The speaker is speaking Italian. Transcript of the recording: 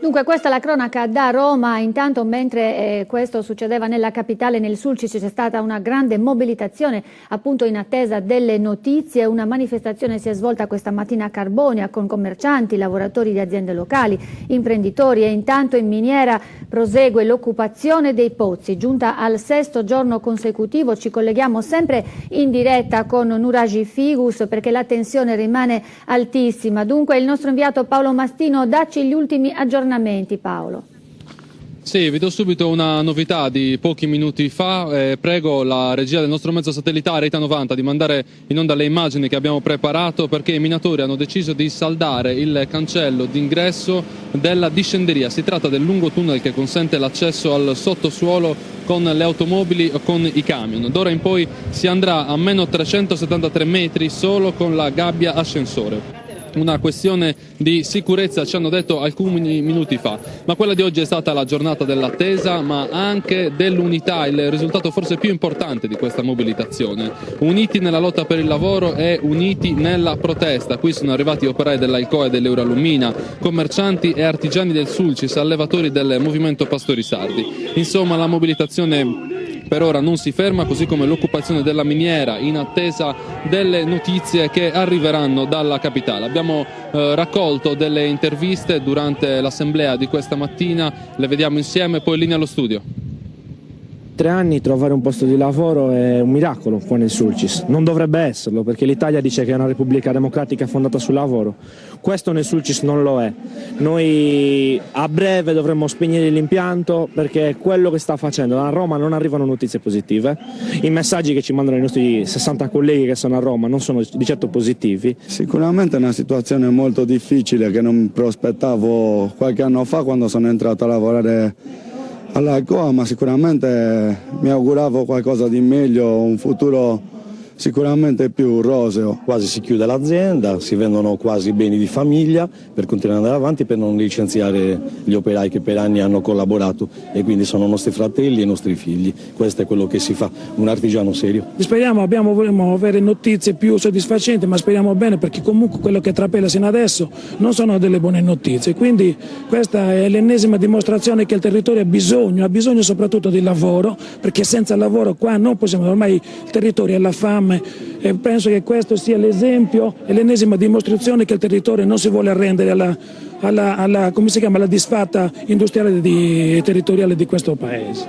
Dunque questa è la cronaca da Roma. Intanto mentre questo succedeva nella capitale, nel Sulcis, c'è stata una grande mobilitazione appunto in attesa delle notizie. Una manifestazione si è svolta questa mattina a Carbonia con commercianti, lavoratori di aziende locali, imprenditori, e intanto in miniera prosegue l'occupazione dei pozzi. Giunta al 6° giorno consecutivo, ci colleghiamo sempre in diretta con Nuraji Figus perché la tensione rimane altissima. Dunque il nostro inviato Paolo Mastino, dacci gli ultimi aggiornamenti. Paolo. Sì, vi do subito una novità di pochi minuti fa. Prego la regia del nostro mezzo satellitare Ita 90 di mandare in onda le immagini che abbiamo preparato, perché i minatori hanno deciso di saldare il cancello d'ingresso della discenderia. Si tratta del lungo tunnel che consente l'accesso al sottosuolo con le automobili o con i camion. D'ora in poi si andrà a meno 373 metri solo con la gabbia ascensore. Una questione di sicurezza, ci hanno detto alcuni minuti fa, ma quella di oggi è stata la giornata dell'attesa ma anche dell'unità, il risultato forse più importante di questa mobilitazione. Uniti nella lotta per il lavoro e uniti nella protesta. Qui sono arrivati operai dell'Alcoa e dell'Euralumina, commercianti e artigiani del Sulcis, allevatori del movimento Pastori Sardi. Insomma, la mobilitazione per ora non si ferma, così come l'occupazione della miniera in attesa delle notizie che arriveranno dalla capitale. Abbiamo raccolto delle interviste durante l'assemblea di questa mattina, le vediamo insieme, poi linea allo studio. 3 anni trovare un posto di lavoro è un miracolo qua nel Sulcis, non dovrebbe esserlo perché l'Italia dice che è una repubblica democratica fondata sul lavoro, questo nel Sulcis non lo è. Noi a breve dovremmo spegnere l'impianto perché è quello che sta facendo. Da Roma non arrivano notizie positive, i messaggi che ci mandano i nostri 60 colleghi che sono a Roma non sono di certo positivi. Sicuramente è una situazione molto difficile che non prospettavo qualche anno fa quando sono entrato a lavorare all'Alcoa, ma sicuramente mi auguravo qualcosa di meglio, un futuro sicuramente più roseo. Quasi si chiude l'azienda, si vendono quasi beni di famiglia per continuare ad andare avanti, per non licenziare gli operai che per anni hanno collaborato e quindi sono nostri fratelli e i nostri figli. Questo è quello che si fa, un artigiano serio. Speriamo, vorremmo avere notizie più soddisfacenti, ma speriamo bene perché comunque quello che trapela sino adesso non sono delle buone notizie. Quindi questa è l'ennesima dimostrazione che il territorio ha bisogno soprattutto di lavoro, perché senza lavoro qua non possiamo, ormai il territorio è la fame. E penso che questo sia l'esempio e l'ennesima dimostrazione che il territorio non si vuole arrendere alla disfatta industriale e territoriale di questo paese.